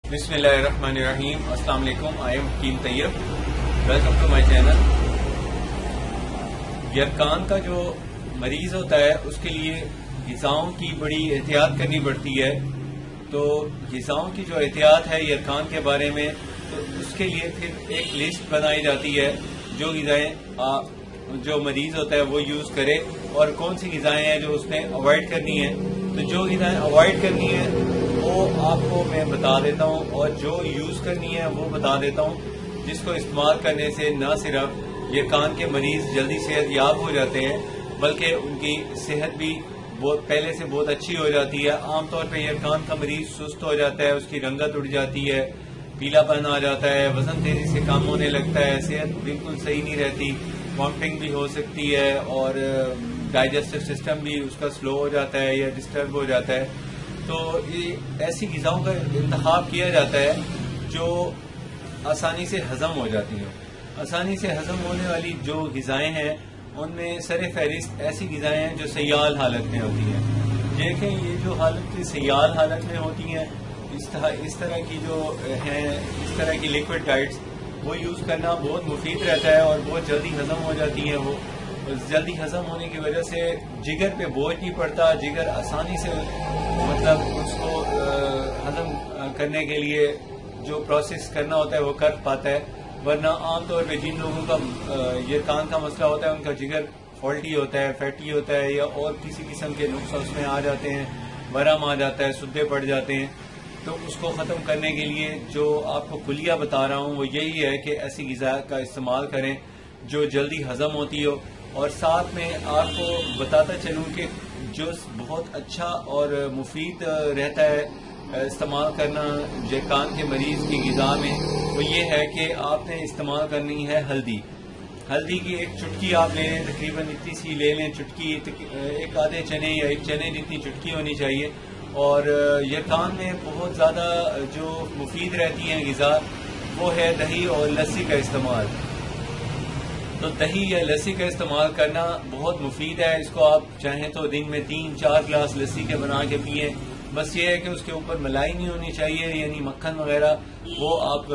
بسم اللہ الرحمن الرحیم. السلام علیکم. I am Hakim Tayyab. Welcome to my channel. یرکان کا جو مریض ہوتا ہے اس کے لیے غذاؤں کی بڑی احتیاط کرنی پڑتی ہے. تو غذاؤں کی جو احتیاط ہے یرکان کے بارے میں، تو اس کے لیے پھر ایک لسٹ بنائی جاتی ہے جو غذائیں جو مریض ہوتا ہے وہ یوز کرے اور کون سی غذائیں ہیں جو اس نے اوائڈ کرنی ہے. تو جو غذائیں اوائڈ کرنی ہے وہ آپ کو میں بتا دیتا ہوں، اور جو یوز کرنی ہے وہ بتا دیتا ہوں، جس کو استعمال کرنے سے نہ صرف یرکان کے مریض جلدی صحت یاب ہو جاتے ہیں بلکہ ان کی صحت بھی پہلے سے بہت اچھی ہو جاتی ہے. عام طور پہ یرکان کا مریض سست ہو جاتا ہے، اس کی رنگت اڑ جاتی ہے، پیلا پن آ جاتا ہے، وزن تیزی سے کم ہونے لگتا ہے، صحت بالکل صحیح نہیں رہتی، وامٹنگ بھی ہو سکتی ہے، اور ڈائجسٹو سسٹم بھی اس کا سلو ہو جاتا ہے یا ڈسٹرب ہو جاتا ہے. تو یہ ایسی غذاؤں کا انتخاب کیا جاتا ہے جو آسانی سے ہضم ہو جاتی ہیں. آسانی سے ہضم ہونے والی جو غذائیں ہیں ان میں سر فہرست ایسی غذائیں ہیں جو سیال حالت میں ہوتی ہیں. دیکھیں یہ جو حالت سیال حالت میں ہوتی ہیں، اس طرح کی جو ہیں، اس طرح کی لیکوڈ ڈائٹس وہ یوز کرنا بہت مفید رہتا ہے اور بہت جلدی ہضم ہو جاتی ہیں. وہ جلدی ہضم ہونے کی وجہ سے جگر پہ بوجھ نہیں پڑتا، جگر آسانی سے مطلب اس کو ہضم کرنے کے لیے جو پروسیس کرنا ہوتا ہے وہ کر پاتا ہے. ورنہ عام طور پہ جن لوگوں کا یرکان کا مسئلہ ہوتا ہے ان کا جگر فالٹی ہوتا ہے، فیٹی ہوتا ہے، یا اور کسی قسم کے نقص اس میں آ جاتے ہیں، ورم آ جاتا ہے، سدے پڑ جاتے ہیں. تو اس کو ختم کرنے کے لیے جو آپ کو کلیہ بتا رہا ہوں وہ یہی ہے کہ ایسی غذا کا استعمال کریں جو جلدی ہضم ہوتی ہو. اور ساتھ میں آپ کو بتاتا چلوں کہ جو بہت اچھا اور مفید رہتا ہے استعمال کرنا یرکان کے مریض کی غذا میں، وہ یہ ہے کہ آپ نے استعمال کرنی ہے ہلدی. ہلدی کی ایک چٹکی آپ لے لیں، تقریباً اتنی سی لے لیں چٹکی، ایک آدھے چنے یا ایک چنے جتنی چٹکی ہونی چاہیے. اور یرکان میں بہت زیادہ جو مفید رہتی ہیں غذا وہ ہے دہی اور لسی کا استعمال. تو دہی یا لسی کا استعمال کرنا بہت مفید ہے. اس کو آپ چاہیں تو دن میں 3-4 گلاس لسی کے بنا کے پئیں. بس یہ ہے کہ اس کے اوپر ملائی نہیں ہونی چاہیے، یعنی مکھن وغیرہ وہ آپ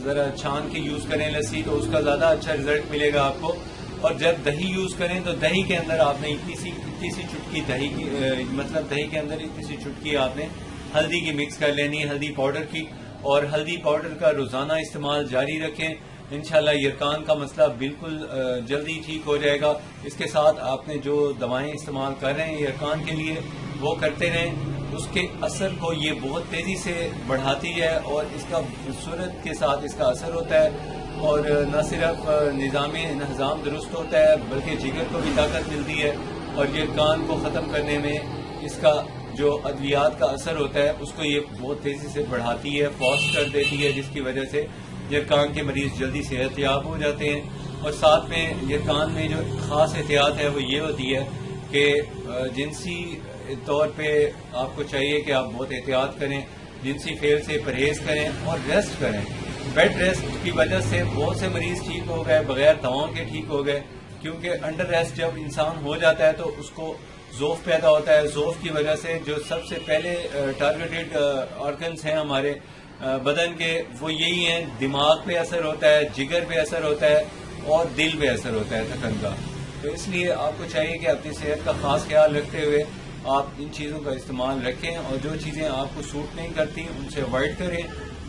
ذرا چھان کے یوز کریں لسی، تو اس کا زیادہ اچھا رزلٹ ملے گا آپ کو. اور جب دہی یوز کریں تو دہی کے اندر آپ نے اتنی سی چٹکی دہی کی، مطلب دہی کے اندر اتنی سی چٹکی آپ نے ہلدی کی مکس کر لینی ہے، ہلدی پاؤڈر کی. اور ہلدی پاؤڈر کا روزانہ استعمال جاری رکھیں. انشاءاللہ یرکان کا مسئلہ بالکل جلدی ٹھیک ہو جائے گا. اس کے ساتھ آپ نے جو دوائیں استعمال کر رہے ہیں یرکان کے لیے وہ کرتے رہیں. اس کے اثر کو یہ بہت تیزی سے بڑھاتی ہے اور اس کا صورت کے ساتھ اس کا اثر ہوتا ہے. اور نہ صرف نظام درست ہوتا ہے بلکہ جگر کو بھی طاقت ملتی ہے. اور یرکان کو ختم کرنے میں اس کا جو ادویات کا اثر ہوتا ہے اس کو یہ بہت تیزی سے بڑھاتی ہے، فاسٹ کر دیتی ہے، جس کی وجہ سے یرکان کے مریض جلدی صحت یاب ہو جاتے ہیں. اور ساتھ میں یرکان میں جو خاص احتیاط ہے وہ یہ ہوتی ہے کہ جنسی طور پہ آپ کو چاہیے کہ آپ بہت احتیاط کریں، جنسی فعل سے پرہیز کریں اور ریسٹ کریں. بیڈ ریسٹ کی وجہ سے بہت سے مریض ٹھیک ہو گئے، بغیر دواؤں کے ٹھیک ہو گئے. کیونکہ انڈر ریسٹ جب انسان ہو جاتا ہے تو اس کو ذوف پیدا ہوتا ہے. ذوف کی وجہ سے جو سب سے پہلے ٹارگیٹڈ آرگنز ہیں ہمارے بدن کے وہ یہی ہیں، دماغ پہ اثر ہوتا ہے، جگر پہ اثر ہوتا ہے اور دل پہ اثر ہوتا ہے تھکن کا. تو اس لیے آپ کو چاہیے کہ اپنی صحت کا خاص خیال رکھتے ہوئے آپ ان چیزوں کا استعمال رکھیں، اور جو چیزیں آپ کو سوٹ نہیں کرتی ان سے اوائڈ کریں.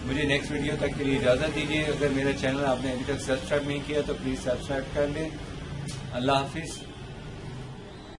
مجھے نیکسٹ ویڈیو تک کے لیے اجازت دیجیے. اگر میرا چینل آپ نے ابھی تک سبسکرائب نہیں کیا تو پلیز سبسکرائب کر لیں. اللہ حافظ.